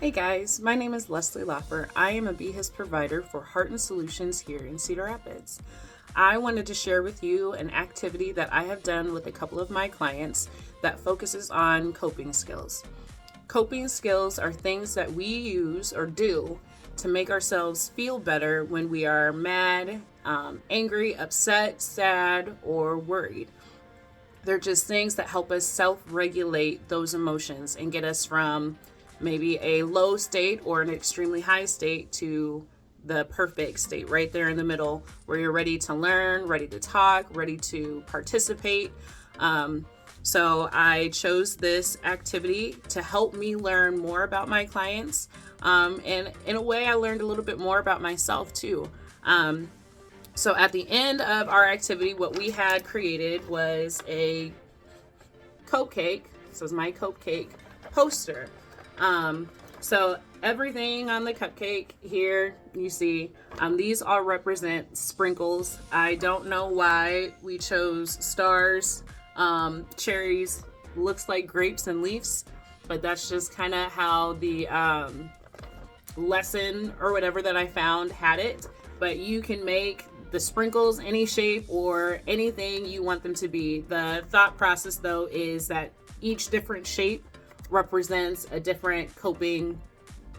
Hey guys, my name is Leslie Laffer. I am a BHIS provider for Heart and Solutions here in Cedar Rapids. I wanted to share with you an activity that I have done with a couple of my clients that focuses on coping skills. Coping skills are things that we use or do to make ourselves feel better when we are mad, angry, upset, sad, or worried. They're just things that help us self-regulate those emotions and get us from maybe a low state or an extremely high state to the perfect state right there in the middle where you're ready to learn, ready to talk, ready to participate. So I chose this activity to help me learn more about my clients. And in a way, I learned a little bit more about myself too. So at the end of our activity, what we had created was a cupcake. This was my cupcake poster. So everything on the cupcake here, you see, these all represent sprinkles. I don't know why we chose stars, cherries, looks like grapes and leaves, but that's just kind of how the lesson or whatever that I found had it. But you can make the sprinkles any shape or anything you want them to be. The thought process though is that each different shape represents a different coping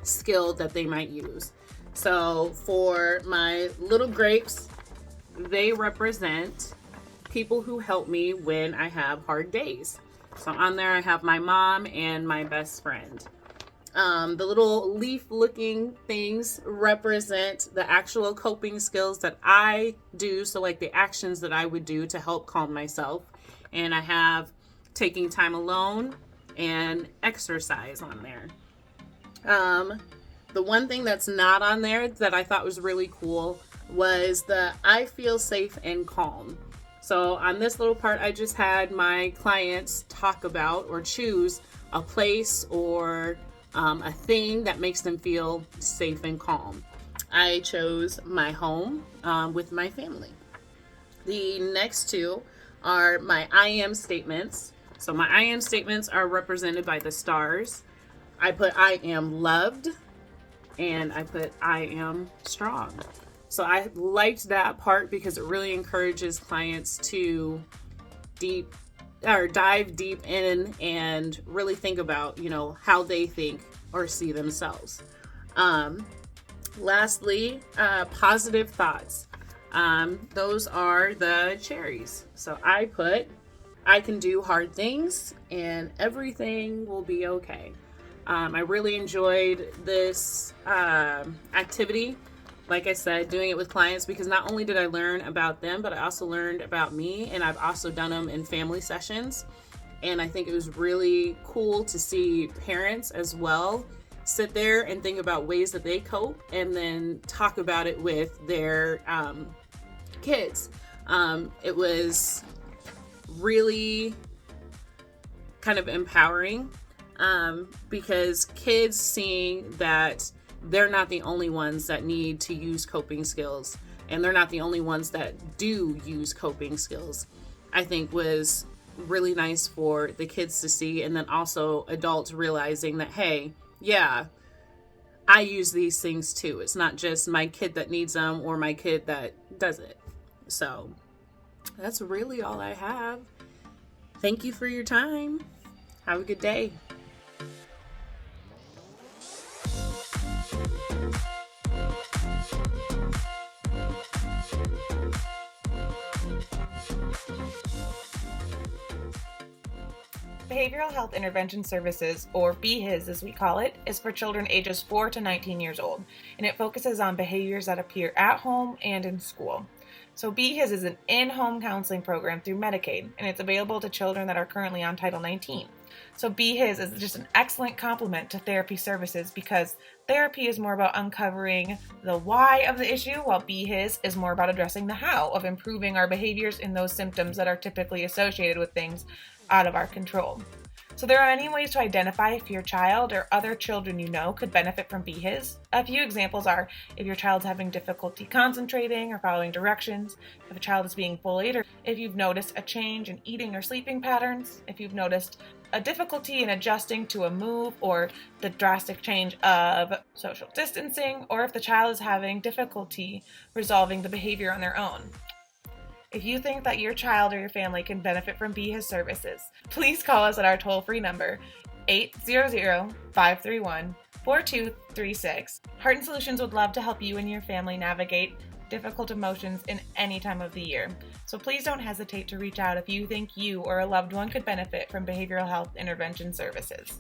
skill that they might use. So for my little grapes, they represent people who help me when I have hard days. So on there I have my mom and my best friend. The little leaf looking things represent the actual coping skills that I do. So like the actions that I would do to help calm myself. And I have taking time alone and exercise on there. The one thing that's not on there that I thought was really cool was the I feel safe and calm. So on this little part, I just had my clients talk about or choose a place or a thing that makes them feel safe and calm. I chose my home with my family. The next two are my I am statements. So my I am statements are represented by the stars. I put I am loved and I put I am strong. So I liked that part because it really encourages clients to dive deep in and really think about, how they think or see themselves. Lastly, positive thoughts. Those are the cherries. So I put I can do hard things and everything will be okay. I really enjoyed this activity. Like I said, doing it with clients because not only did I learn about them, but I also learned about me, and I've also done them in family sessions. And I think it was really cool to see parents as well sit there and think about ways that they cope and then talk about it with their kids. It was really kind of empowering because kids seeing that they're not the only ones that need to use coping skills and they're not the only ones that do use coping skills, I think was really nice for the kids to see. And then also adults realizing that, hey, yeah, I use these things too. It's not just my kid that needs them or my kid that does it. So that's really all I have. Thank you for your time. Have a good day. Behavioral Health Intervention Services, or BHIS as we call it, is for children ages 4 to 19 years old, and it focuses on behaviors that appear at home and in school. So BHIS is an in-home counseling program through Medicaid, and it's available to children that are currently on Title 19. So BHIS is just an excellent complement to therapy services because therapy is more about uncovering the why of the issue, while BHIS is more about addressing the how of improving our behaviors in those symptoms that are typically associated with things out of our control. So there are many ways to identify if your child or other children you know could benefit from BHIS. A few examples are if your child's having difficulty concentrating or following directions, if a child is being bullied, or if you've noticed a change in eating or sleeping patterns, if you've noticed a difficulty in adjusting to a move or the drastic change of social distancing, or if the child is having difficulty resolving the behavior on their own. If you think that your child or your family can benefit from BHIS services, please call us at our toll-free number, 800-531-4236. Heart and Solutions would love to help you and your family navigate difficult emotions in any time of the year. So please don't hesitate to reach out if you think you or a loved one could benefit from behavioral health intervention services.